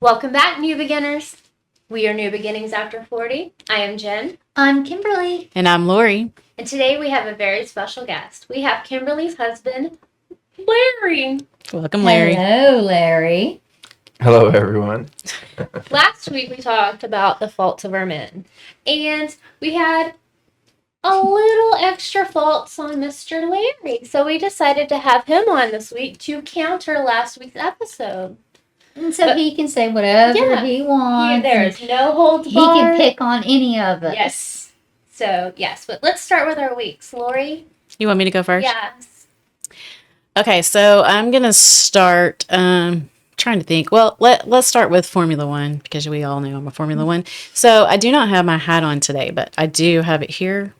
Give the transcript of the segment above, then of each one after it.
Welcome back, new beginners. We are New Beginnings After 40. I am Jen. I'm Kimberly. And I'm Lori. And today we have a very special guest. We have Kimberly's husband, Larry. Welcome, Larry. Hello, Larry. Hello, everyone. Last week we talked about the faults of our men. And we had a little extra faults on Mr. Larry. So we decided to have him on this week to counter last week's episode. And so he can say whatever he wants. There is no holds He barred. can pick on any of it. Yes. So, yes. But let's start with our weeks. Lori? You want me to go first? Yes. Okay, so I'm going to start trying to think. Well, let's start with Formula One because we all know I'm a Formula One. So I do not have my hat on today, but I do have it here.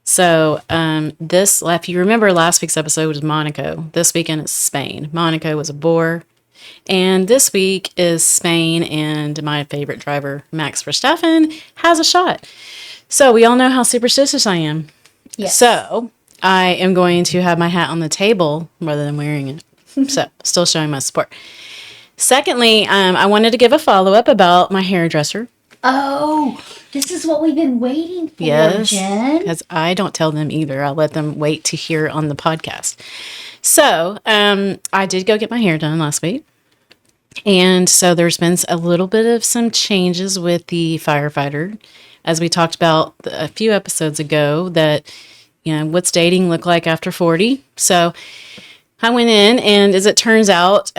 So if you remember last week's episode was Monaco. This weekend is Spain. Monaco was a bore. And this week is Spain, and my favorite driver, Max Verstappen, has a shot. So we all know how superstitious I am. Yes. So I am going to have my hat on the table rather than wearing it. So still showing my support. Secondly, I wanted to give a follow-up about my hairdresser. Oh, this is what we've been waiting for, Yes, Jen. because I don't tell them either. I'll let them wait to hear on the podcast. So I did go get my hair done last week. And so there's been a little bit of some changes with the firefighter, as we talked about a few episodes ago, that, what's dating look like after 40. So I went in, and as it turns out,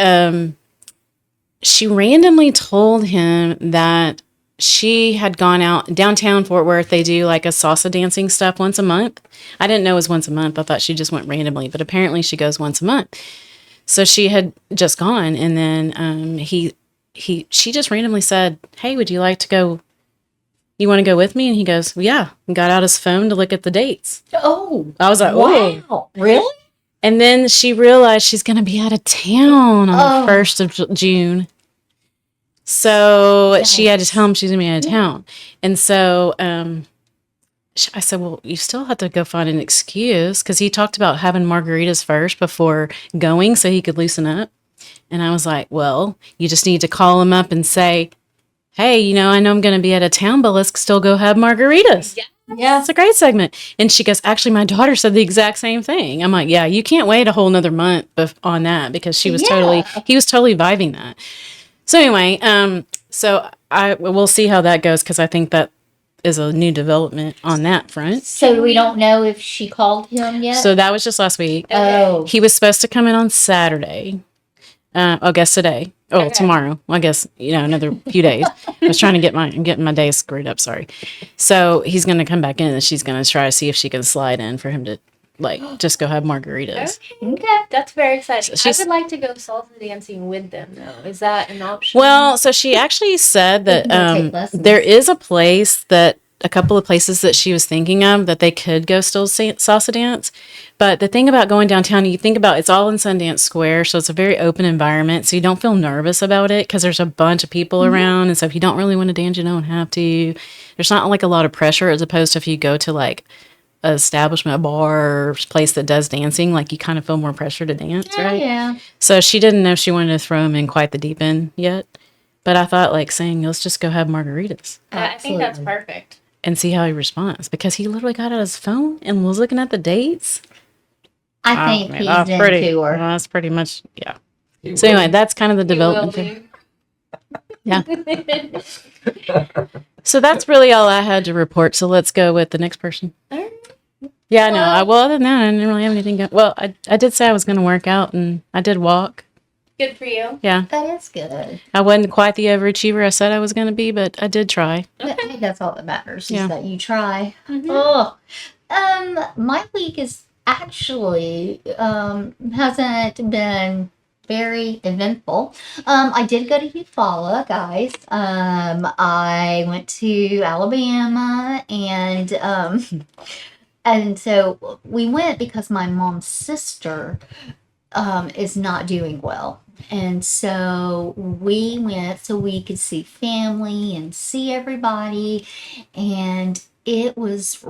she randomly told him that she had gone out downtown Fort Worth. They do like a salsa dancing stuff once a month. I didn't know it was once a month. I thought she just went randomly, but apparently she goes once a month. So she had just gone, and then she just randomly said, "Hey, would you like to go? You want to go with me?" And he goes, "Well, yeah." And got out his phone to look at the dates. Oh, I was like, wow. "Oh, Really?" And then she realized she's going to be out of town on the 1st of June. So she had to tell him she's going to be out of town. And so I said, well, you still have to go find an excuse, because he talked about having margaritas first before going so he could loosen up. And I was like, well, you just need to call him up and say, hey, I know I'm going to be out of town, but let's still go have margaritas. Yeah, it's a great segment. And she goes, actually, my daughter said the exact same thing. I'm like, yeah, you can't wait a whole nother month on that, because he was totally vibing that. So anyway, we'll see how that goes, because I think that is a new development on that front. So we don't know if she called him yet? So that was just last week. Oh. He was supposed to come in on Saturday. I guess today. Oh, tomorrow. I guess, another few days. I was trying to get my days screwed up. Sorry. So he's going to come back in, and she's going to try to see if she can slide in for him to just go have margaritas. Okay. That's very exciting. So I would like to go salsa dancing with them, though. Is that an option? Well, so she actually said that take lessons. there is a couple of places that she was thinking of that they could go still salsa dance. But the thing about going downtown, you think about it's all in Sundance Square, so it's a very open environment, so you don't feel nervous about it because there's a bunch of people around. And so if you don't really want to dance, you don't have to. There's not like a lot of pressure, as opposed to if you go to like an establishment, a bar, or place that does dancing, like you kind of feel more pressure to dance, right? Yeah. So she didn't know if she wanted to throw him in quite the deep end yet. But I thought saying, let's just go have margaritas. I think that's perfect. And see how he responds, because he literally got out his phone and was looking at the dates. I think he's into her. That's pretty much, yeah. So anyway, that's kind of the development thing. Yeah. So that's really all I had to report. So let's go with the next person. All right. Yeah, no. Well, other than that, I didn't really have anything. Well, I did say I was going to work out, and I did walk. Good for you. Yeah. That is good. I wasn't quite the overachiever I said I was going to be, but I did try. I think that's all that matters, Yeah. is that you try. Mhm. Oh, my week is actually hasn't been very eventful. I did go to Eufaula, guys. I went to Alabama, and so we went because my mom's sister is not doing well. And so we went so we could see family and see everybody. And it was,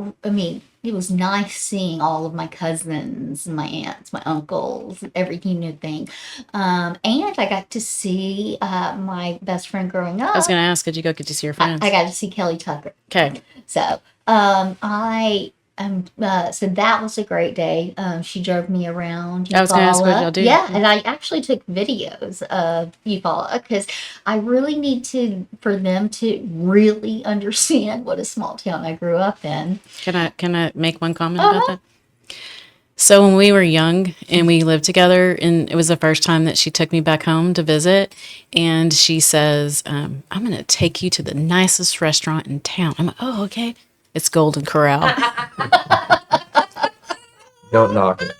it was nice seeing all of my cousins, my aunts, my uncles, everything new thing. And I got to see my best friend growing up. I was going to ask, did you go get to see your friends? I got to see Kelly Tucker. Okay. So so that was a great day. She drove me around I was going to ask what Eufaula. y'all do. Yeah, and I actually took videos of Eufaula because I really need for them to really understand what a small town I grew up in. Can I make one comment about that? So when we were young and we lived together, and it was the first time that she took me back home to visit, and she says, I'm going to take you to the nicest restaurant in town. I'm like, oh, okay. It's Golden Corral. Don't knock it.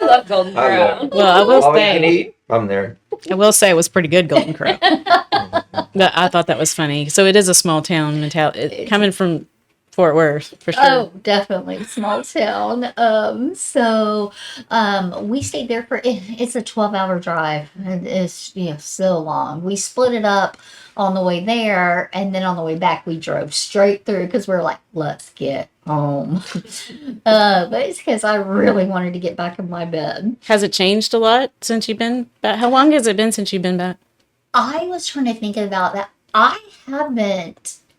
I love Golden I love Corral. it. Well, I will All you can say, eat, I'm there. it was pretty good, Golden Corral. But I thought that was funny. So it is a small town mentality, coming from Fort Worth, for sure. Oh, definitely small town. We stayed there it's a 12-hour drive. It's so long. We split it up on the way there, and then on the way back we drove straight through because we were like, let's get home. But it's because I really wanted to get back in my bed. Has it changed a lot since you've been back? How long has it been since you've been back? I was trying to think about that.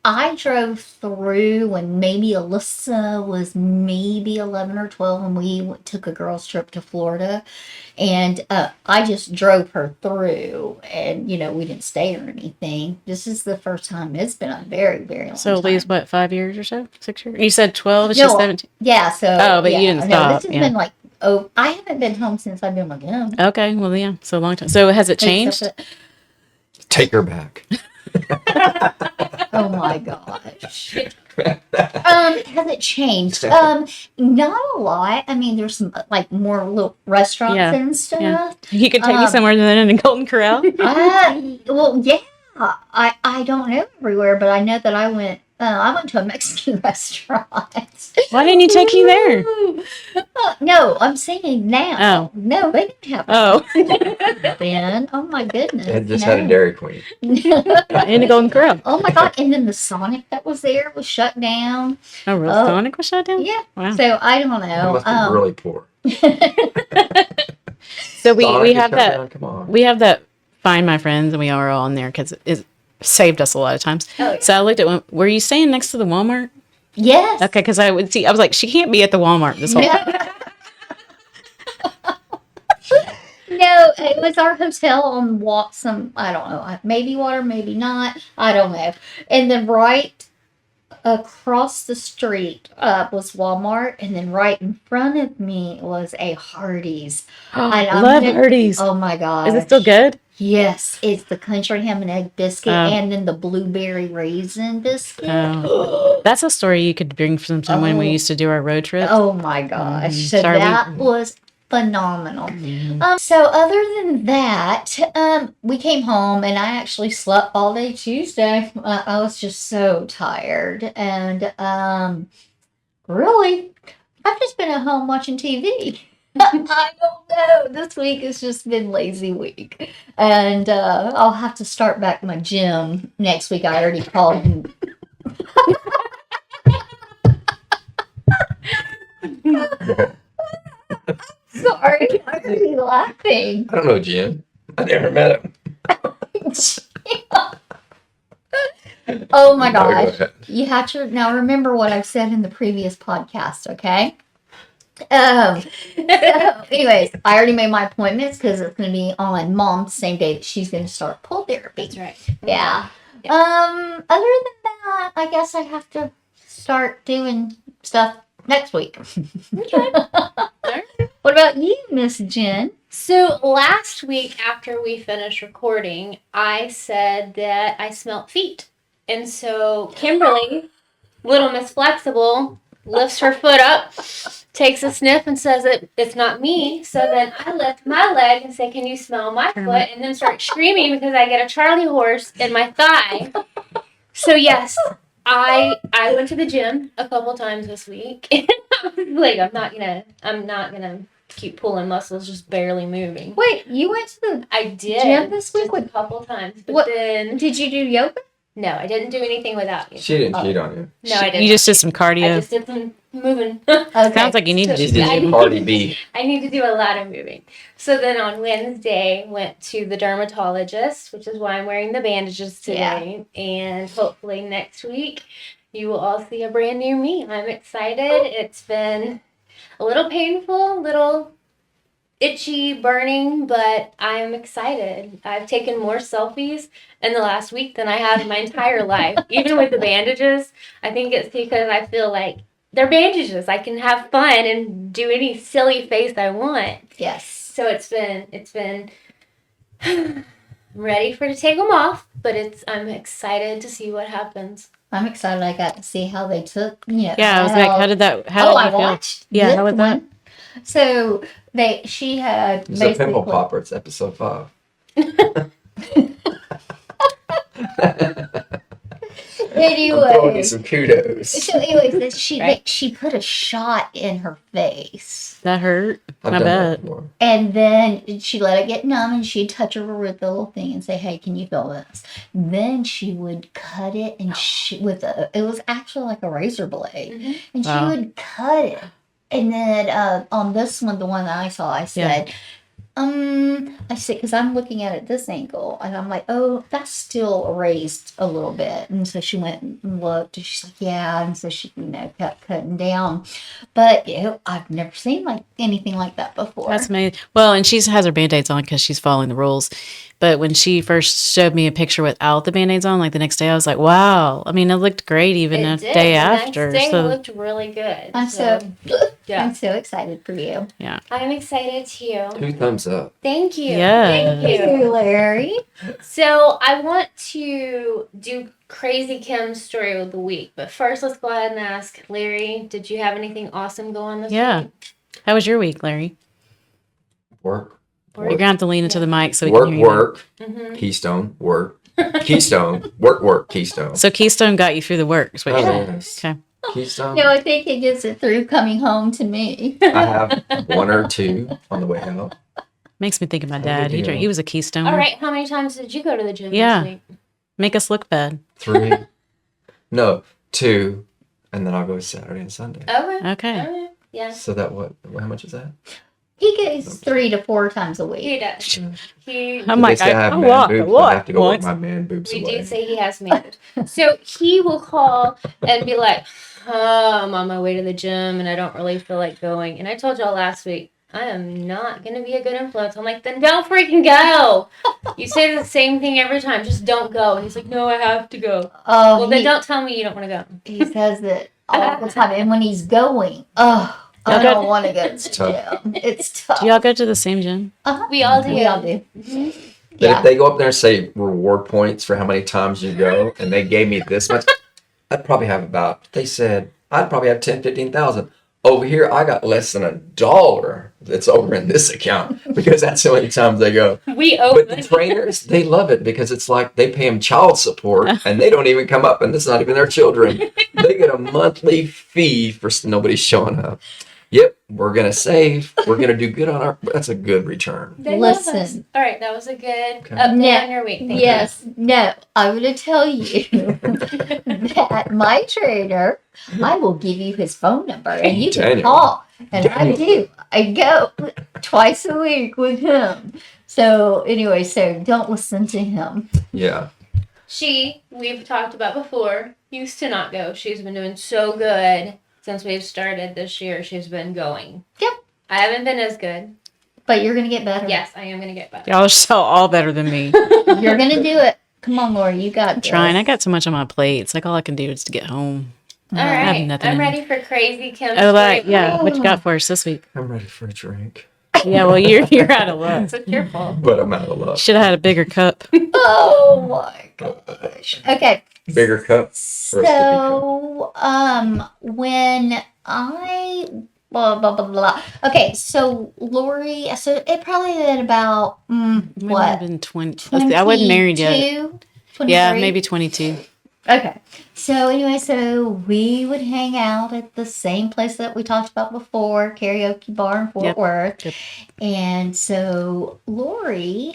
I drove through when maybe Alyssa was maybe 11 or 12 and we took a girls trip to Florida, and I just drove her through, and we didn't stay or anything. This is the first time. It's been a very, very long So time. at least, what, 5 years or so? 6 years? You said 12, she's No, 17. Yeah, so. Oh, but you didn't stop, This has yeah. been like, I haven't been home since I've been with him. Okay, well, yeah, so a long time. So has it changed? Take her back. Oh my gosh. Has it changed? Not a lot. I mean, there's some like more little restaurants Yeah, and stuff. yeah. You could take me somewhere than in Golden Corral? Well, yeah. I don't know everywhere, but I know that I went to a Mexican restaurant. Why didn't you take me there? No, I'm saying now. Oh. No, they didn't have Oh, then. Oh my goodness. It just had a Dairy Queen. in the Golden Corral. Oh my God. And then the Sonic that was there was shut down. Oh, real Oh. Sonic was shut down? Yeah. Wow. So I don't I know. must be really poor. So we Sonic is have shut that. down, come on. We have that Find My Friends, and we are all on there because it saved us a lot of times. Oh, yeah. So I looked at one. Were you staying next to the Walmart? Yes. Okay, because I would see. I was like, she can't be at the Walmart this whole time. No, it was our hotel on I don't know, maybe water, maybe not. I don't know. And then right across the street was Walmart, and then right in front of me was a Hardee's. I love Hardee's. Oh my God. Is it still good? Yes, it's the country ham and egg biscuit Oh. and then the blueberry raisin biscuit. Oh. That's a story you could bring sometime when we Oh. used to do our road trip. Oh my gosh. Mhm. So Sorry, that was phenomenal. Yeah. So other than that, we came home and I actually slept all day Tuesday. I was just so tired, and really, I've just been at home watching TV. I don't know. This week has just been lazy week, and I'll have to start back my gym next week. I already called him. Sorry, why are you laughing? I don't know Jim. I never met him. Oh my No, go gosh. ahead. You have to now remember what I've said in the previous podcast, okay? Anyways, I already made my appointments because it's going to be on Mom's same day that she's going to start pole therapy. That's right. Yeah. Other than that, I guess I have to start doing stuff next week. Okay. What about you, Miss Jen? So last week after we finished recording, I said that I smelt feet. And so Kimberly, little Miss Flexible, lifts her foot up, takes a sniff and says it's not me. So then I lift my leg and say, can you smell my foot? And then start screaming because I get a Charlie horse in my thigh. So yes, I went to the gym a couple times this week. And I was like, I'm not gonna keep pulling muscles, just barely moving. Wait, you went to the I did gym this week? just a couple times, but What- then Did you do yoga? No, I didn't do anything without you. She didn't cheat on you. No, I didn't. You just did some I cardio. just did some moving. Okay. Sounds like you need to She do did I- some Cardi B. I need to do a lot of moving. So then on Wednesday, went to the dermatologist, which is why I'm wearing the bandages today. And hopefully next week, you will all see a brand new me. I'm excited. It's been a little painful, a little itchy, burning, but I'm excited. I've taken more selfies in the last week than I have in my entire life. Even with the bandages, I think it's because I feel like they're bandages. I can have fun and do any silly face I want. Yes. So it's been I'm ready to take them off, but I'm excited to see what happens. I'm excited. I got to see how they took. Yeah, I was like, how did that? How Oh, did I you feel? watched. Yeah, this how was that? one. So she had It's a pimple popper. It's episode 5. I'm throwing you Anyway, some kudos. so anyways, Right. she put a shot in her face, That hurt. I've I done that bet. before. and then she let it get numb, and she'd touch her with the little thing and say, "Hey, can you feel this?" Then she would cut it, and it was actually like a razor blade, Mhm. and she Wow. would cut it. And then on this one, the one that I saw, I said, I said, because I'm looking at it this angle, and I'm like, oh, that's still raised a little bit. And so she went and looked, and she's like, yeah. And so she, kept cutting down. But I've never seen anything like that before. That's amazing. Well, and she has her band-aids on because she's following the rules. But when she first showed me a picture without the band-aids on, like the next day, I was like, wow. I mean, it looked great even a did. day The after. next day So looked really good. I'm yeah. I'm so excited for you. I'm excited too. 2 thumbs up. Thank you. Yes. Thank you. Larry. So I want to do Crazy Kim's story of the week, but first let's go ahead and ask Larry, did you have anything awesome go on this Yeah. week? how was your week, Larry? Work. You're going to have to lean into the mic so we Work, can hear you. work. Mm-hmm. Keystone. Work. Keystone. Work, Keystone. So Keystone got you through the work. Is what you're saying. Yes. Okay. Keystone. No, I think it gets it through coming home to me. I have 1 or 2 on the way out. Makes me think of my Good dad. deal. He was a Keystone. All right, how many times did you go to the gym Yeah. this week? Make us look bad. 3. No, 2. And then I'll go Saturday and Sunday. Okay. Okay. All right. Yeah. So that how much is that? He goes 3 to 4 times a week. He does. He I'm like, They say I have I man walk boobs. a lot I have to go work once. my man boobs we away. do say he has manners. So he will call and be like, I'm on my way to the gym and I don't really feel like going. And I told y'all last week, I am not going to be a good influence. I'm like, then don't freaking go. You say the same thing every time. Just don't go. And he's like, no, I have to go. Oh, Well, then don't tell me you don't want to go. he says it all the time. And when he's going, I Okay. don't want to go to the tough. gym. It's tough. Do y'all go to the same gym? We all do. We all do. But Yeah. if they go up there and say reward points for how many times you go, and they gave me this much, I'd probably have they said, I'd probably have 10, 15,000. Over here, I got less than $1 that's over in this account because that's how many times they go. We But the open. trainers, they love it because it's like they pay them child support and they don't even come up, and it's not even their children. They get a monthly fee for nobody showing up. Yep, we're going to save. We're going to do good on that's a good return. They love us. Listen. All right, that was a good Okay. update Yeah. on your week. Thank Yes. No, I'm going to tell you that my trainer, I will give you his phone number and you can Daniel. call. And I Daniel. do. I go twice a week with him. So anyway, so don't listen to him. Yeah. We've talked about before, used to not go. She's been doing so good since we've started this year. She's been going. Yep. I haven't been as good. But you're going to get better. Yes, I am going to get better. Y'all are so all better than me. You're going to do it. Come on, Laura. You got I'm this. trying. I got so much on my plate. It's like all I can do is to get home. All I have right. nothing I'm in- ready for Crazy Kim's Oh, like, story. yeah. What you got for us this week? I'm ready for a drink, Yeah, well, you're out of luck. It's your fault. but I'm out of luck. Should have had a bigger cup. Oh, my gosh. Okay. Bigger cup. So, when I blah blah blah blah. Okay, so Lori, so it probably been about We might have what? been 20. Let's see, I wasn't married yet. 22? Yeah, 23? maybe 22. Okay. So anyway, so we would hang out at the same place that we talked about before, karaoke bar in Fort Yep. Worth. Yep. And so Lori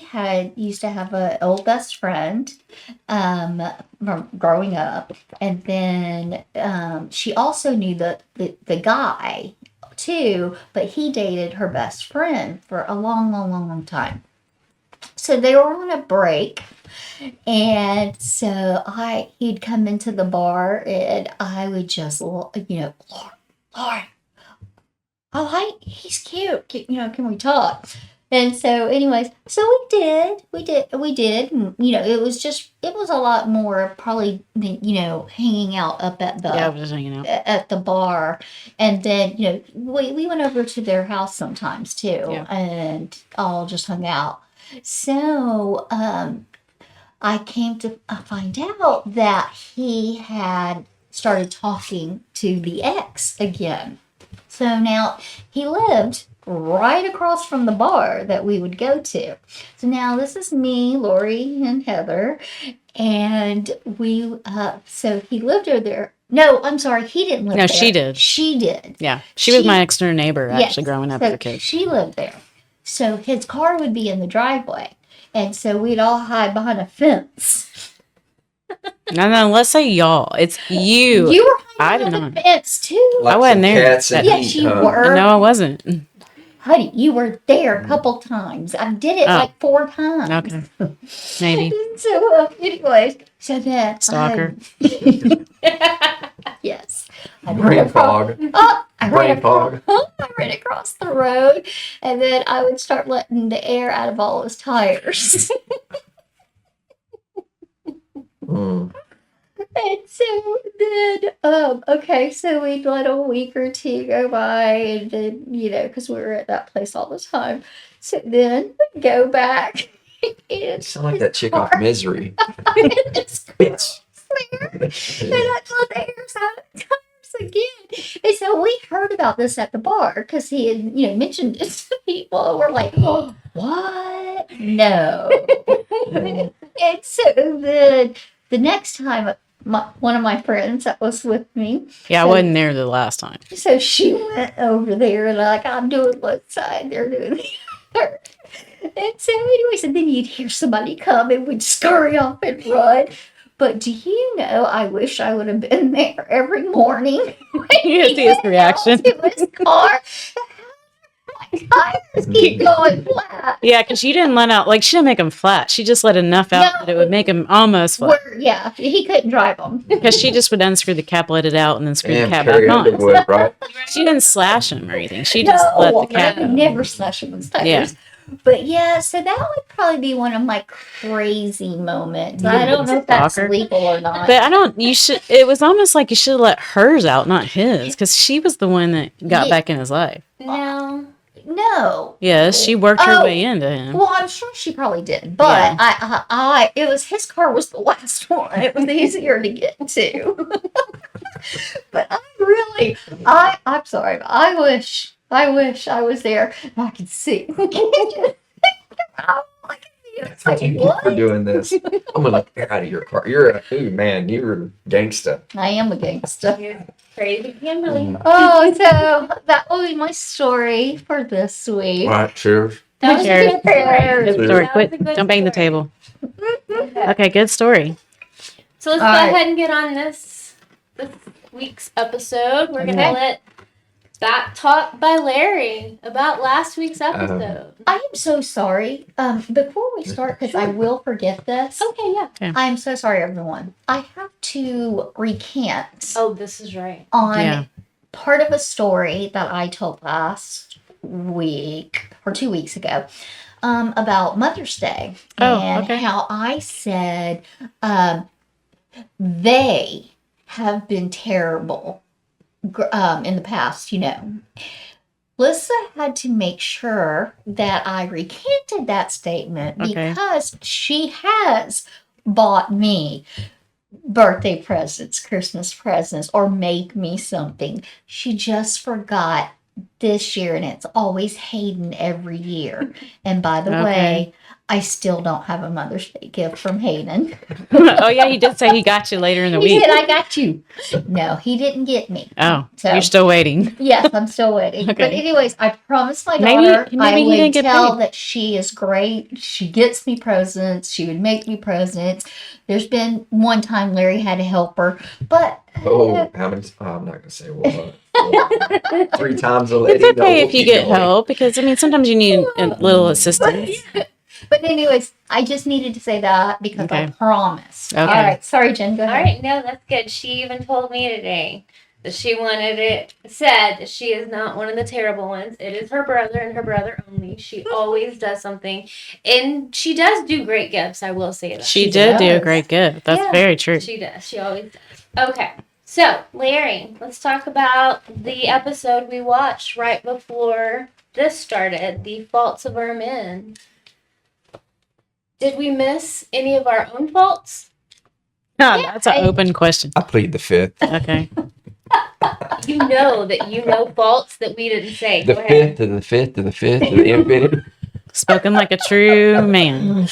used to have an old best friend from growing up. And then she also knew the guy too, but he dated her best friend for a long, long, long, long time. So they were on a break. And so he'd come into the bar and I would just, Lauren, he's cute. Can we talk? And so anyways, so we did. And, it was a lot more probably, hanging out up at Yeah, I was just hanging out. at the bar. And then, we went over to their house sometimes too, Yeah. and all just hung out. So, I came to find out that he had started talking to the ex again. So now he lived right across from the bar that we would go to. So now this is me, Lori, and Heather. And so he lived over there. No, I'm sorry, he didn't live No, there. she did. She did. Yeah. She was my next door neighbor, Yes. actually, growing up So as a kid. she lived there. So his car would be in the driveway. And so we'd all hide behind a fence. No, let's say y'all. It's you. You were I hiding did behind not. the fence too. Like I wasn't some there. Cats and Yes, heat, you huh? were. No, I wasn't. Honey, you were there a couple times. I did it Oh. like 4 times. Okay. Maybe. So, anyways, so then Stalker. yes. Brain fog. I Brain fog. ran across the road, and then I would start letting the air out of all his tires. Mm. And so then, okay, so we'd let a week or two go by, and then, because we were at that place all the time. So then we'd go back. You And sound like that chick off Misery. it's Bitch. and I let the air out of the tires again. And so we heard about this at the bar because he had, mentioned it to people. And we're like, oh, what? No. And so then the next time, one of my friends that was with me. Yeah, I wasn't there the last time. So she went over there and I'm doing one side, they're doing the other. And so anyways, and then you'd hear somebody come and we'd scurry off and run. But do you know, I wish I would have been there every morning. You see his reaction. To his car. My tires keep going flat. Yeah, because she didn't let out, she didn't make them flat. She just let enough out No. that it would make them almost flat. Yeah, he couldn't drive them. Because she just would unscrew the cap, let it out, and then screw Damn, the cap Carrie back on. Underwood, right? She didn't slash them or anything. She just let the cap I out. never slash him with tires. Yeah. But yeah, so that would probably be one of my crazy moments. I don't know if that's Stalker. legal or not. But it was almost like you should have let hers out, not his, because she was the one that got Yeah. back in his life. No. No. Yes, she worked her Oh. way into him. Well, I'm sure she probably did, but Yeah. it was his car was the last one. It was easier to get to. But I'm sorry. But I wish I was there and I could see. It's like, Thank you what? for doing this. I'm gonna let the air out of your car. You're a gangsta. I am a gangster. Crazy Kimberly. Oh, so that will be my story for this week. All right, cheers. That was a Cheers. good story. Good story. That was Quit. a good Don't bang the story. table. Okay, good story. So let's All go right. ahead and get on this week's episode. We're gonna Okay. let that talk by Larry about last week's episode. I am so sorry. Before we start, because I will forget this. Okay, yeah. I am so sorry, everyone. I have to recant Oh, this is right. on Yeah. part of a story that I told last week or 2 weeks ago about Mother's Day Oh, and okay. how I said they have been terrible in the past, Lissa had to make sure that I recanted that statement Okay. because she has bought me birthday presents, Christmas presents, or made me something. She just forgot this year, and it's always Hayden every year. And by the Okay. way, I still don't have a Mother's Day gift from Hayden. Oh yeah, he did say he got you later in the He week. said, I got you. No, he didn't get me. Oh, So- you're still waiting. Yes, I'm still waiting. But Okay. anyways, I promised my Maybe- daughter maybe I he would didn't get tell paid. that she is great. She gets me presents. She would make me presents. There's been one time Larry had to help her, but Oh, how many? Oh, I'm not gonna say what. 3 times a lady. It's okay No, if you keep get going. help because I mean sometimes you need a little assistance. but anyways, I just needed to say that because I Okay. promised. Okay. All right, sorry, Jen. Go All ahead. right, no, that's good. She even told me today that she wanted it said that she is not one of the terrible ones. It is her brother and her brother only. She always does something, and she does do great gifts. I will say that She She did do a does. great gift. That's Yeah. very true. She does. She always does. Okay, so Larry, let's talk about the episode we watched right before this started. The Faults of Our Men. Did we miss any of our own faults? That's an open question. I plead the fifth. Okay. You know that you know faults that we didn't say. The Go ahead. fifth to the fifth to the fifth to the infinite. Spoken like a true man.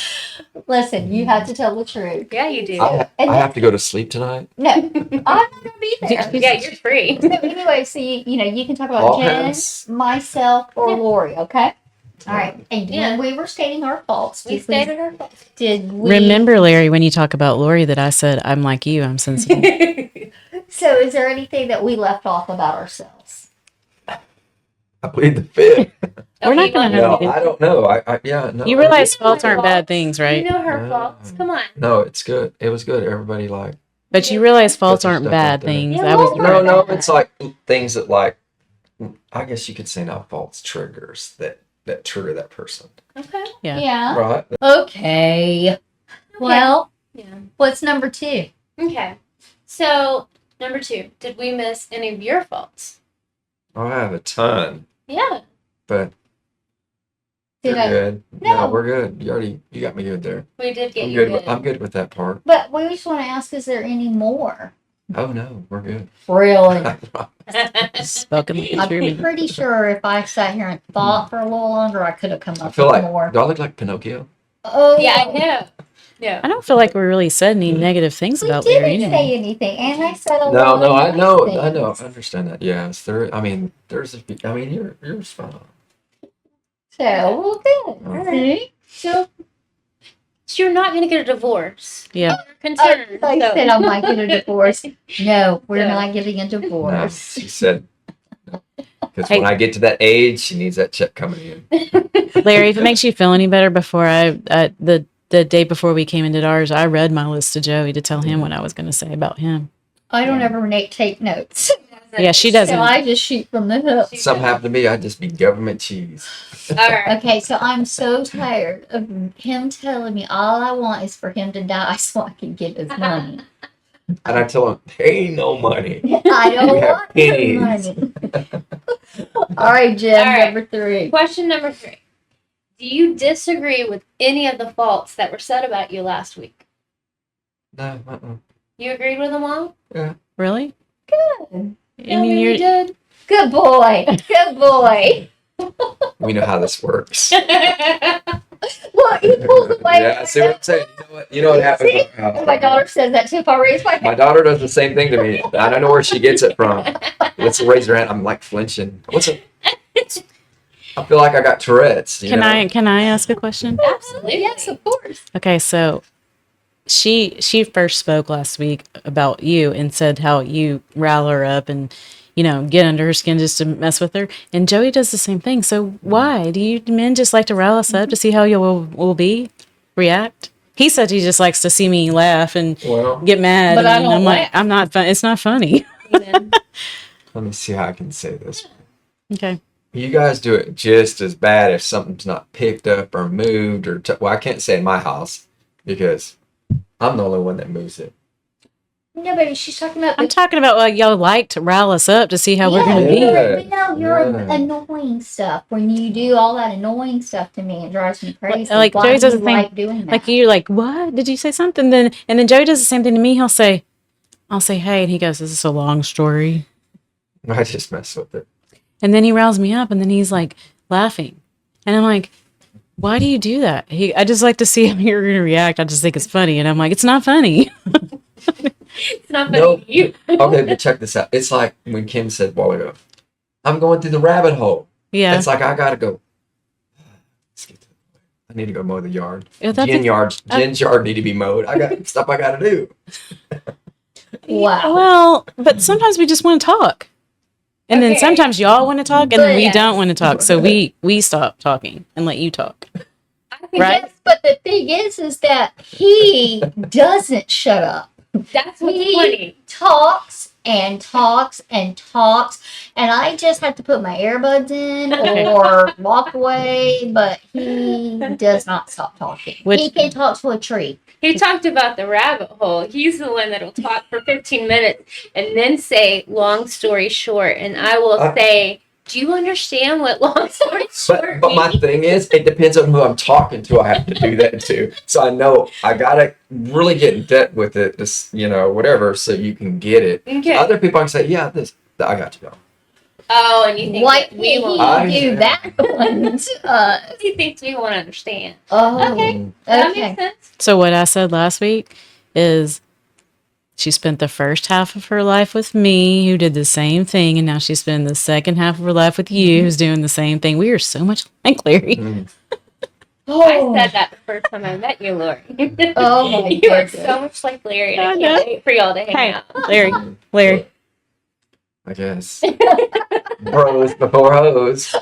Listen, you have to tell the truth. Yeah, you do. I have to go to sleep tonight. No, I'm not going to be there. Yeah, you're free. So anyway, so you can talk about All Jen, hands. myself, or Yeah. Lori, okay? All right. And Yeah. when we were stating our faults, We did stated our faults. did we Remember, Larry, when you talk about Lori, that I said I'm like you. I'm sensitive. So is there anything that we left off about ourselves? I plead the fifth. We're not gonna No, have to. I don't know. Yeah, no. You realize faults aren't bad things, You right? know her No. faults. Come on. No, it's good. It was good. Everybody like. But you realize faults Put your aren't stuff bad out there. things. Yeah, I was well, No, it's like things that like. I guess you could say not faults, triggers that trigger that person. Okay. Yeah. Right. Okay. Well, Yeah. what's number 2? Okay. So, number 2, did we miss any of your faults? I have a ton, Yeah. but Did you're I? good. No. No, we're good. You got me good there. We did get I'm you good. good. I'm good with that part. But we just want to ask, is there any more? Oh no, we're good. Really? Spoken like a I'm true man. pretty sure if I sat here and thought for a little longer, I could have come I up feel with like. more. Do I look like Pinocchio? Oh, Yeah, I know. No. I don't feel like we really said any negative things We about Larry didn't anyway. say anything, and I said a No, lot no, of I nice know, things. I know, I understand that. Yes, there. I mean, there's. I mean, you're spot on. So, well, good. All See? So you're not going to get a divorce. Yeah. You're concerned. I so- said I might get a divorce. No, we're No. not getting a No, divorce. she said. Because Hey. when I get to that age, she needs that check coming in. Larry, if it makes you feel any better, before the day before we came and did ours, I read my list to Joey to tell him what I was going to say about him. I don't ever take notes. Yeah, she So doesn't. I just shoot from the hip. Something happened to me, I'd just be government cheese. All right. Okay, so I'm so tired of him telling me all I want is for him to die so I can get his money. And I tell him, hey, no money. I don't We have want his money. All right, Jen, All right. number 3. Question number 3. Do you disagree with any of the faults that were said about you last week? No, You agreed with them all? Really? Good. I mean, you you're. did. Good boy. Good boy. we know how this works. Look, he pulls away. Yeah, see what I'm saying? You know what happens See? at our house, My right? daughter says that too. If I raise my My hand, daughter does the same thing to me. I don't know where she gets it from. Let's raise her hand. I'm like flinching. What's it? I feel like I got Tourette's. You know? Can I ask a question? Absolutely. yes, of course. Okay, so she first spoke last week about you and said how you rile her up and get under her skin just to mess with her. And Joey does the same thing. So why do you men just like to rile us up to see how you will react? He said he just likes to see me laugh and Well, get mad. But I and don't I'm like, laugh. I'm not fun. It's not funny. Even. let me see how I can say this. Okay. You guys do it just as bad if something's not picked up or moved or well, I can't say in my house because I'm the only one that moves it. No, baby, she's talking about I'm talking about like y'all like to rile us up to see how we're going to be. Yeah. But no, you're Yeah. annoying stuff. When you do all that annoying stuff to me, it drives me crazy. Like, Why Joey do does you the thing- like doing that? Like you're like, what? Did you say something? And then Joey does the same thing to me. I'll say, hey, and he goes, is this a long story? I just mess with it. And then he riles me up and then he's like laughing. And I'm like, why do you do that? I just like to see how you're going to react. I just think it's funny. And I'm like, it's not funny. It's not funny No. to you. Okay, but check this out. It's like when Kim said a while ago, I'm going through the rabbit hole. Yeah. It's like I gotta go. Let's get to the point. I need to go mow the yard. Yeah, that's Jen's yard need to be mowed. I got stuff I gotta do. Wow. Well, but sometimes we just want to talk. And then Okay. sometimes y'all want to talk and then we Yes. don't want to talk. So we stop talking and let you talk. I think Right. Yes, but the thing is that he doesn't shut up. that's what's He funny. talks and talks and talks, and I just have to put my earbuds in or walk away, but he does not stop talking. Which- he can talk to a tree. He talked about the rabbit hole. He's the one that'll talk for 15 minutes and then say, long story short. And I will say, do you understand what long story short But my means? thing is, it depends on who I'm talking to. I have to do that too. So I know I gotta really get in depth with it, just whatever, so you can get it. Okay. Other people I can say, yeah, I got you. Oh, and you think Why that we can't won't? I- he do that one to us? He thinks we won't understand. Oh, Okay. That okay. makes sense. So what I said last week is she spent the first half of her life with me, who did the same thing, and now she's spending the second half of her life with you, who's doing the same thing. We are so much like Larry. Mm. Oh, I said that the first time I met you, Lori. Oh, my You are goodness. so much like Larry, and I I can't know. wait for y'all to hang Hey, out. Larry. I guess. Bros before hoes.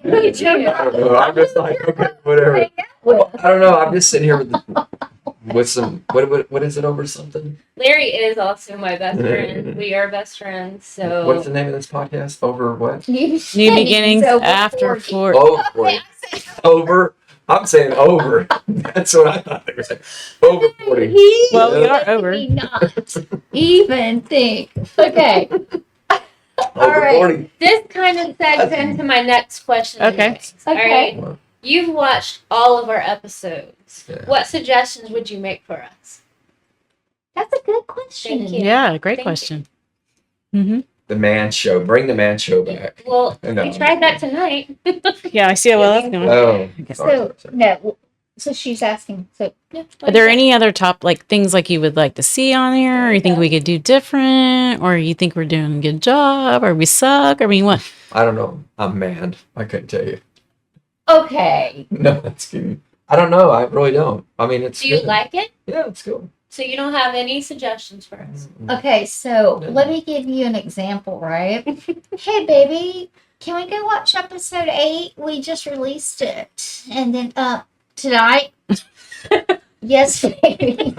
Who did you I don't know. I'm just like, okay, whatever. hang out with? I don't know. I'm just sitting here with some, what is it over something? Larry is also my best friend. We are best friends, so What's the name of this podcast? Over what? New beginnings over after 40. 4. Over 40. Over. I'm saying over. That's what I thought they were saying. Over 40. He Well, we are let over. me not even think. Okay. Over right. 40. this kind of segues into my next question. Okay. anyways. All Okay. right. You've watched all of our episodes. Yeah. What suggestions would you make for us? That's a good question. Thank you. Yeah, great Thank question. Mm-hmm. The man show. Bring the man show back. Well, No. we tried that tonight. Yeah, I see how well that's going. Oh. So, no. So she's asking. So, Are there any other top things like you would like to see on here, or you think we could do different, or you think we're doing a good job, or we suck? I mean, what? I don't know. I'm mad. I couldn't tell you. okay. No, that's good. I don't know. I really don't. I mean, it's Do you good. like it? Yeah, it's cool. So you don't have any suggestions for us? Okay. So let me give you an example, right? Hey, baby, can we go watch episode 8? We just released it. And then, tonight? Yes, baby.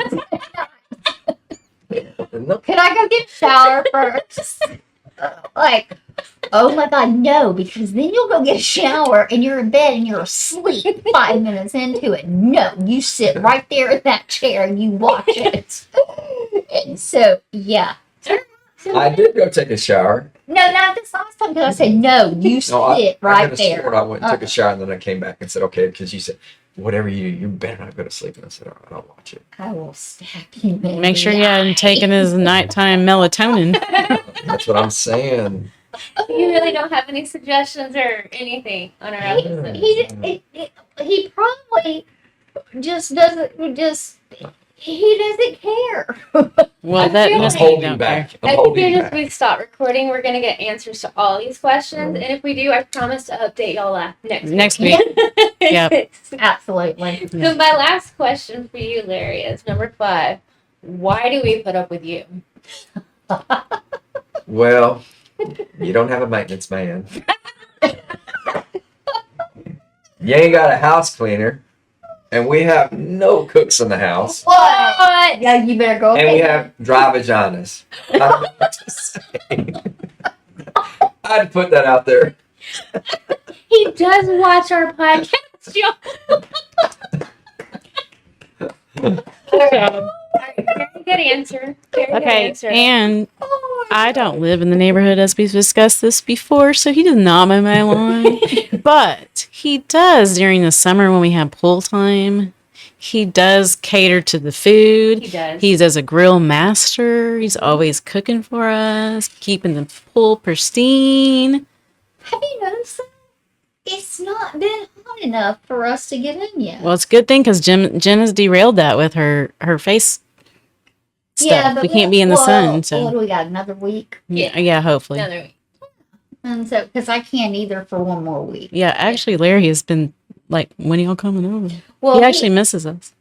No. Can I go get a shower first? Like, oh my God, no, because then you'll go get a shower and you're in bed and you're asleep 5 minutes into it. No, you sit right there in that chair and you watch it. And so, yeah. I did go take a shower. No, not this last time because I said, no, you No, sit I right could have there. sworn I went and took a shower and then I came back and said, okay, because you said, whatever you do, you better not go to sleep. And I said, all right, I'll watch it. I will stab you. in Make sure the you hadn't eye. taken his nighttime melatonin. That's what I'm saying. You really don't have any suggestions or anything on our episode? He probably just doesn't he doesn't care. Well, I that feel I'm must like- mean holding don't back. care. I'm As holding soon as back. we stop recording, we're going to get answers to all these questions. And if we do, I promise to update y'all next Next week. Yep. Absolutely. So my last question for you, Larry, is number 5. Why do we put up with you? Well, you don't have a maintenance man. You ain't got a house cleaner. And we have no cooks in the house. What? Yeah, you better go. And we have dry vaginas. I don't know what to say. I'd put that out there. He does watch our podcast, y'all. All right, very good answer. Very good Okay, answer. and I don't live in the neighborhood as we've discussed this before, so he does not mow my lawn. But he does during the summer when we have pool time. He does cater to the food. He does. He's as a grill master. He's always cooking for us, keeping the pool pristine. Have you noticed that? it's not been hot enough for us to get in yet. Well, it's a good thing because Jen has derailed that with her face stuff. We can't be in the sun, What so do we got? Another week? yeah, hopefully. Another week. And so, because I can't either for one more week. Yeah, actually, Larry has been like, when are y'all coming over? Well, He actually misses us,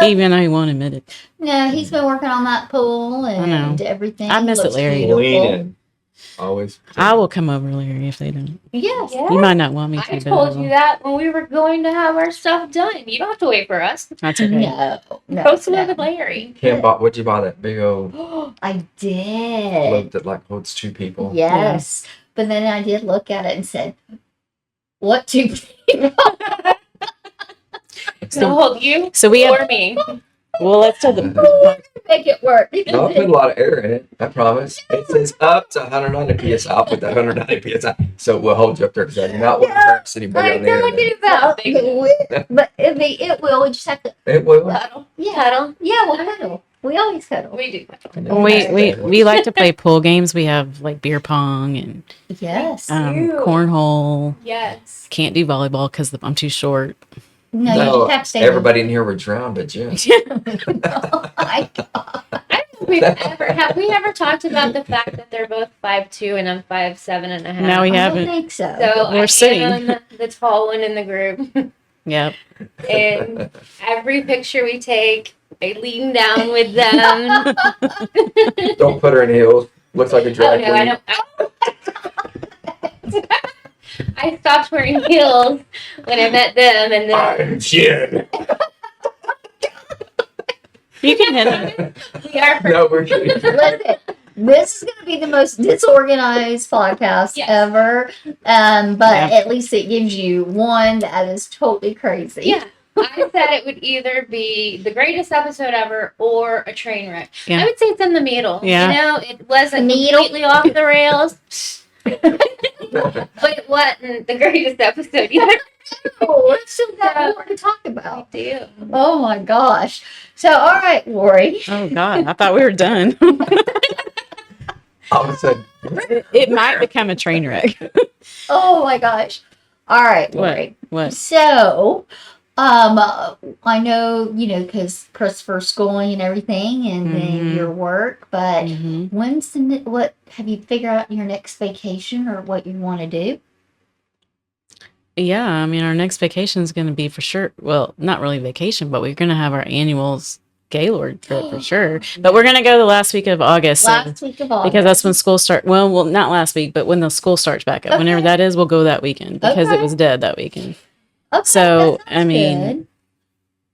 even though he won't admit it. no, he's been working on that pool and everything. I miss it, Looks Larry. beautiful. Clean it. Always. I will come over, Larry, if they don't. Yes. Yeah. You might not want me to. I but told will. you that when we were going to have our stuff done. You don't have to wait for us. That's okay. No. Go swim with Larry. Kim bought. What'd you buy? That big old I did. float that like holds 2 people. Yes. But then I did look at it and said, what two people? To hold you So we or have. me. Well, let's do the. Make it work. No, I put a lot of air in it. I promise. It says up to 190 psi. I'll put that 190 psi. So we'll hold you up there because I do not want to embarrass anybody I on the know internet. about but it will. We just have to. It will. Cuddle. Yeah. Cuddle. Yeah, we'll cuddle. We always cuddle. We do cuddle. We like to play pool games. We have like beer pong and Yes. Ew. cornhole. Yes. Can't do volleyball because I'm too short. No, you No, just have to stay. everybody in here would drown, but Jim. Oh my God. I don't think have we ever talked about the fact that they're both 5'2" and I'm 5'7.5"? No, we I don't haven't. think so. So We're I sitting. am the tall one in the group. Yep. And every picture we take, I lean down with them. Don't put her in heels. Looks like a Oh drag no, I don't. I stopped wearing heels when I met them, and then I'm Jen. You can hit him. we are. No, we're kidding. Listen, this is going to be the most disorganized podcast Yes. ever. But Yeah. at least it gives you one that is totally crazy. Yeah, I said it would either be the greatest episode ever or a train wreck. Yeah. I would say it's in the middle. Yeah. You know, it wasn't Middle? completely off the rails, but it wasn't the greatest episode either. Oh, let's still got more to talk about. Do. Oh my gosh. So, all right, Lori. Oh God, I thought we were done. All of a sudden, It might become a train wreck. Oh my gosh. All right, Lori. What? So, I know, because Christopher's schooling and everything, and then Mhm. your work, but Mhm. what have you figured out your next vacation or what you want to do? Yeah, I mean, our next vacation is going to be for sure. Well, not really vacation, but we're going to have our annuals Gaylord trip for sure. But we're going to go the last week of August. so- Last week of August. because that's when school starts. Well, not last week, but when the school starts back up. Whenever Okay. that is, we'll go that weekend because Okay. it was dead that weekend. Okay, so, that I sounds mean,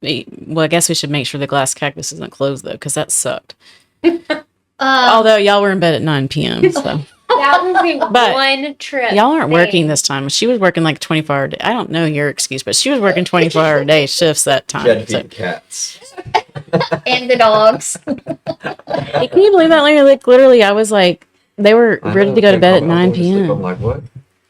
good. Well, I guess we should make sure the glass cactus isn't closed though, because that sucked. Um, Although y'all were in bed at 9 p.m. So That would be But one trip. y'all aren't working thing. this time. She was working like 24-hour day. I don't know your excuse, but she was working 24-hour day shifts that she had time. to So, feed cats. and the dogs. hey, can you believe that, Larry? Like literally, I was like, they were I ready know, to go to they bed at called me, 9 I'm going to sleep. I'm p.m. like, what?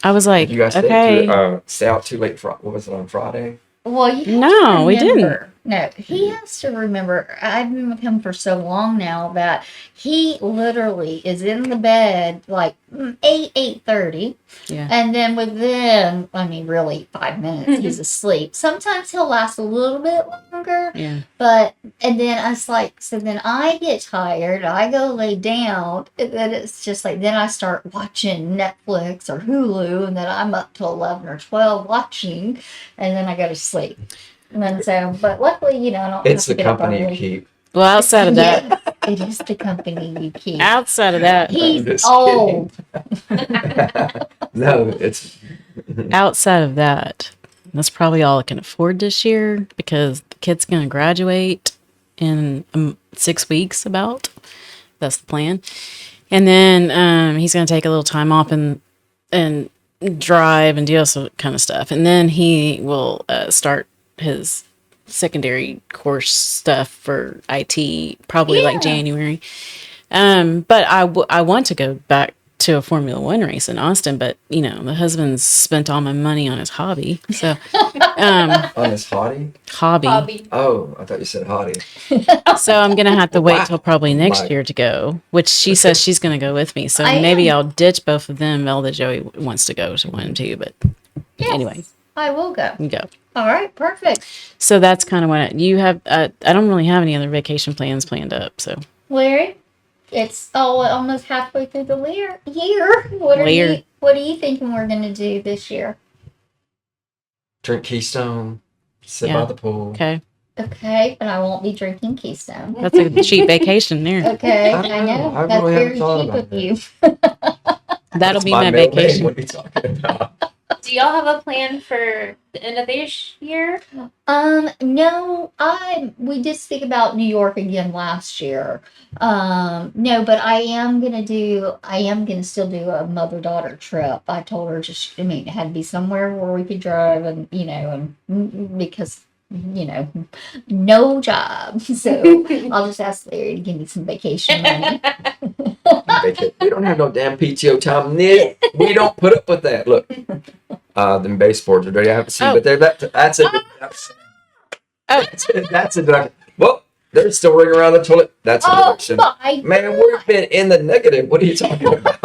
I was like, You guys okay. stay out too late. What was it on Friday? Well, you have No, to we didn't. remember- No, he has to remember. I've been with him for so long now that he literally is in the bed like 8:30, Yeah. and then within, I mean, really 5 minutes, he's asleep. Sometimes he'll last a little bit longer, Yeah. but and then I was like, so then I get tired, I go lay down, and then it's just like then I start watching Netflix or Hulu, and then I'm up till 11 or 12 watching, and then I go to sleep. And then so, but luckily, I don't. It's have the to get up company you early. keep. Well, outside of that, Yes, it is the company you keep. outside of that, I'm He's just old. No, it's outside of that, that's probably all I can afford this year because the kid's going to graduate in 6 weeks about. That's the plan. And then he's going to take a little time off and drive and do all sort of kind of stuff. And then he will start his secondary course stuff for IT probably like January. But I want to go back to a Formula One race in Austin, but the husband's spent all my money on his hobby. So on his hottie. Hobby. Oh, I thought you said hottie. So I'm gonna have to wait Wow. till probably next My- year to go, which she says she's gonna go with me. So I maybe am. I'll ditch both of them. Although Joey wants to go to one too, but Yes, Anyway, I will go. you go. All right, perfect. So that's kind of what you have. I don't really have any other vacation plans planned up. So Larry, it's almost halfway through the year. What are you thinking we're going to do this year? Drink Keystone, sit Yeah. by the pool. okay, Okay, but I won't be drinking Keystone. that's a cheap vacation there. Okay, I I know. know. I That's really haven't very thought cheap about of that. you. That'll That's be my middle name. vacation. What are you talking about? Do y'all have a plan for the end of this year? No, we did speak about New York again last year. No, but I am gonna still do a mother-daughter trip. I told her it had to be somewhere where we could drive and, because, no job. So I'll just ask Larry to give me some vacation money. We don't have no damn PTO time, Nick. We don't put up with that. Look, them baseboards are dirty. I haven't seen, Oh. but that's a deduction. Well, they're still ringing around the toilet. That's a deduction. My Man, we've been in the negative. What are you talking about?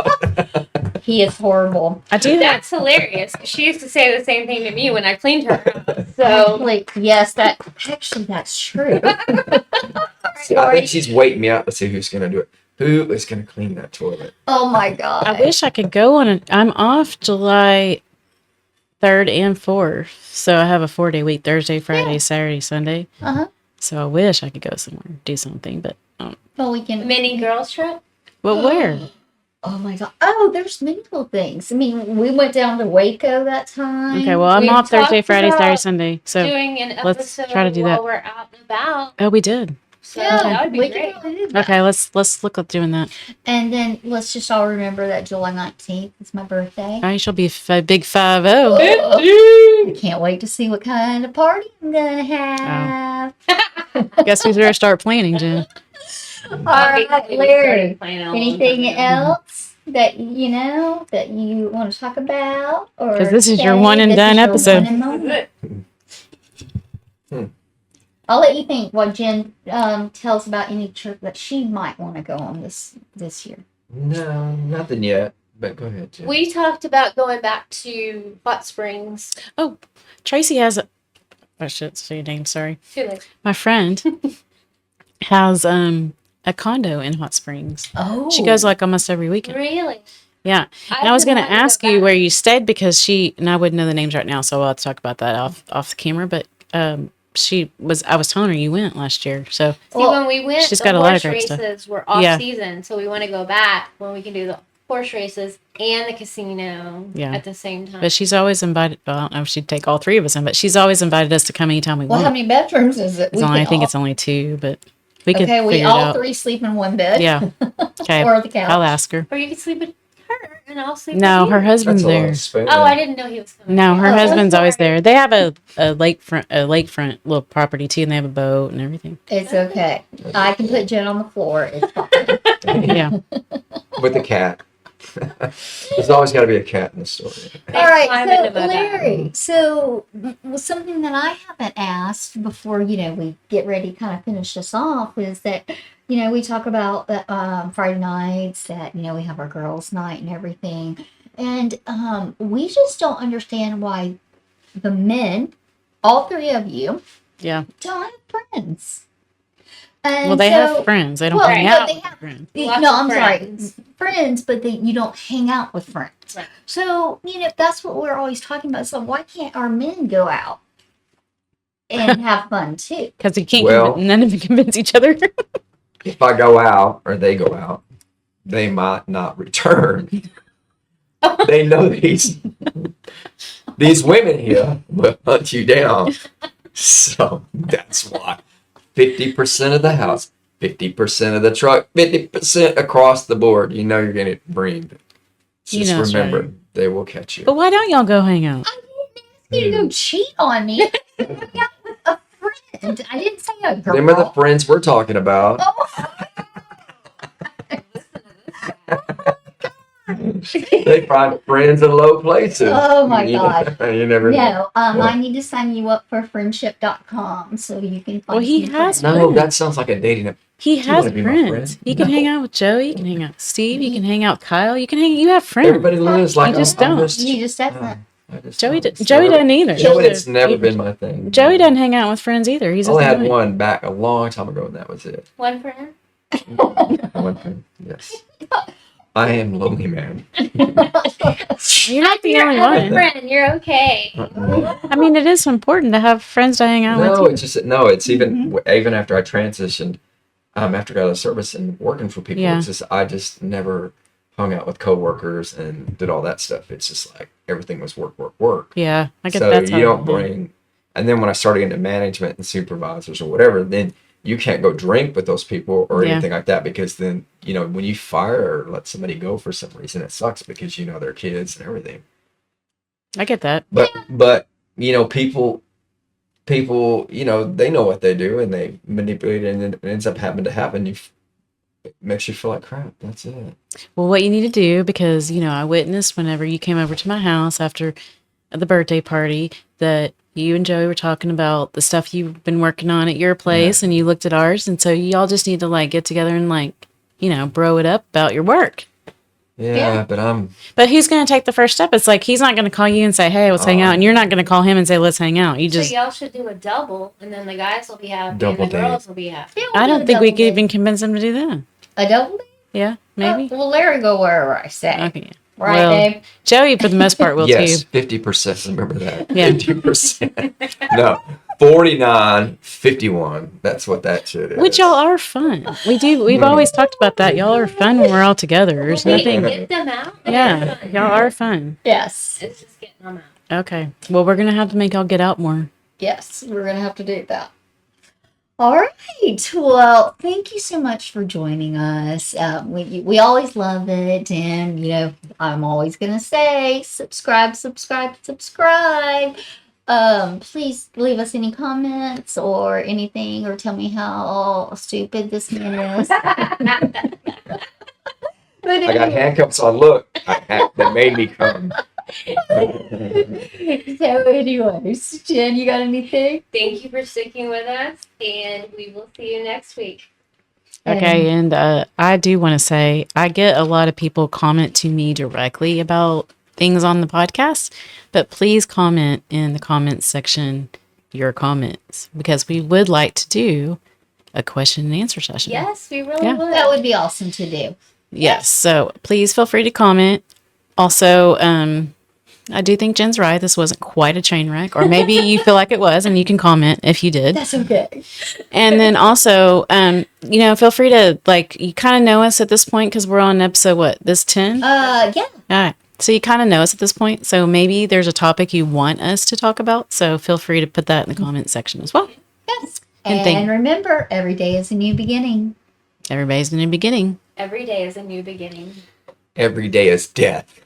He is horrible. I do that. That's hilarious. She used to say the same thing to me when I cleaned her house. So Yes, that's true. See, I think she's waiting me out to see who's going to do it. Who is going to clean that toilet? Oh my God. I wish I could go on I'm off July 3rd and 4th. So I have a 4-day week, Thursday, Friday, Saturday, Sunday. Uh-huh. So I wish I could go somewhere, do something, but Well, we can. mini girls trip. well, where? Oh my God. Oh, there's many little things. I mean, we went down to Waco that time. Okay, well, I'm We've off Thursday, talked Friday, about Saturday, Sunday. So Doing an let's episode try to do while that. we're out and about. oh, we did. So Yeah, that would be we great. can really do that. Okay, let's look at doing that. And then let's just all remember that July 19th is my birthday. I shall be a big 5-0. I can't wait to see what kind of party I'm gonna have. Guess we better start planning, Jen. All right, Obviously, we Larry. started planning a long Anything time ago. else that you want to talk about? Or 'Cause this is your say one and this done is your episode. one and only? Hmm. I'll let you think while Jen tells about any trip that she might want to go on this year. No, nothing yet. But go ahead, Jen. We talked about going back to Hot Springs. Tracy has I should say your name, sorry. Too late. My friend has a condo in Hot Springs. Oh, She goes like almost every weekend. Really? Yeah. And I was going to ask you where you stayed because and I wouldn't know the names right now, so I'll have to talk about that off the camera. But I was telling her you went last year. So See, when we went, she's the got a lot horse of great stuff. races were off Yeah. season, so we want to go back when we can do the horse races and the casino Yeah. at the same time. but she's always invited, well, I don't know if she'd take all three of us in, but she's always invited us to come anytime we well, how want. many bedrooms is it? I think it's only 2, but we could okay. We figure it all out. 3 sleep in one bed. Yeah. Okay. Or the couch. I'll ask her. Or you could sleep with her and I'll sleep No, with her you. husband's That's a lot there. of space. Oh, I didn't know he was coming. No, her Oh, husband's sorry. always there. They have a lakefront little property too, and they have a boat and everything. It's okay. I can put Jen on the floor. It's fine. Yeah. With the cat. There's always got to be a cat in the story. All right, climb so into my Larry, something that I haven't asked before, we get ready to kind of finish this off is that, we talk about the Friday nights that, we have our girls' night and everything. And we just don't understand why the men, all 3 of you, Yeah. don't have friends. And Well, they so- have friends. They don't well, hang but out they with have- friends. Lots no, of I'm friends. sorry, friends, but you don't hang out with friends. Right. So, that's what we're always talking about. So, why can't our men go out and have fun too? Because you can't. Well- None of them convince each other. If I go out or they go out, they might not return. They know these women here will hunt you down. So that's why 50% of the house, 50% of the truck, 50% across the board, you're going to bring. Just it's remember, right. they will catch you. But why don't y'all go hang out? I didn't ask you to go cheat on me. I hung out with a friend. I didn't say a girl. Them are the friends we're talking about. Oh, They find friends in low places. Oh, my God. You never know. no, I need to sign you up for friendship.com so you can find Well, he some has friends. No, that sounds like a dating app. He you has wanna be my friends. friend? You can No. hang out with Joey. You can hang out with Steve. You can hang out with Kyle. You have friends. Everybody lives like You just I'm don't. just- You just said that. Joey don't. doesn't either. You know what? So- It's never been my thing. Joey it's You know what? It's never been my thing. Joey doesn't hang out with friends either. He's I only had one. one back a long time ago, and that was it. One for him. One friend. Yes. I am lonely man. You're not the Your only other one. friend, you're okay. I mean, it is important to have friends to hang out with. No, too. it's just no. It's even after I transitioned, after I got out of service and working for people, Yeah. it's just I just never hung out with coworkers and did all that stuff. It's just like everything was work, work, work. Yeah, I get So that's you don't bring. And then when I started into management and supervisors or whatever, then you can't go drink with those people or Yeah. anything like that because then when you fire or let somebody go for some reason, it sucks because they're kids and everything. I get that. But people they know what they do and they manipulate it and it ends up having to happen. It makes you feel like crap. That's it. Well, what you need to do, because, I witnessed whenever you came over to my house after the birthday party that you and Joey were talking about the stuff you've been working on at your place and you looked at ours. And so y'all just need to get together and bro it up about your work. Yeah. But who's going to take the first step? It's like, he's not going to call you and say, hey, let's hang out. And you're not going to call him and say, let's hang out. You just, So y'all should do a double, and then the guys will be happy, Double and the date. girls will be happy. Yeah, we'll I do don't a think we double could date. even convince him to do that. A double date? Yeah, maybe. Well, Larry go wherever I say. Okay. Right, Well, Dave? Joey, for the most part, will Yes, too. 50%. Remember that. Yeah. 50%. No, 49, 51. That's what that shit is. Which y'all are fun. We've always talked about that. Y'all are fun when we're all together. There's We need to nothing. get them out. Yeah, y'all are fun. Yes. It's just getting them out. Okay. Well, we're going to have to make y'all get out more. Yes, we're going to have to do that. All right. Well, thank you so much for joining us. We always love it. And, I'm always going to say subscribe. Please leave us any comments or anything or tell me how stupid this man is. But I got handcuffs on. Look, that made me come. So anyways, Jen, you got anything? Thank you for sticking with us, and we will see you next week. Okay. And I do want to say, I get a lot of people comment to me directly about things on the podcast, but please comment in the comments section your comments, because we would like to do a question and answer session. Yes, we really Yeah. would. That would be awesome to do. Yes. So please feel free to comment. Also, I do think Jen's right. This wasn't quite a train wreck, or maybe you feel like it was, and you can comment if you did. That's okay. And then also, feel free to you kind of know us at this point because we're on episode this 10. Yeah. All right. So you kind of know us at this point. So maybe there's a topic you want us to talk about. So feel free to put that in the comment section as well. Yes. And And remember, every day is a new beginning. Everybody's in the beginning. Every day is a new beginning. Every day is death.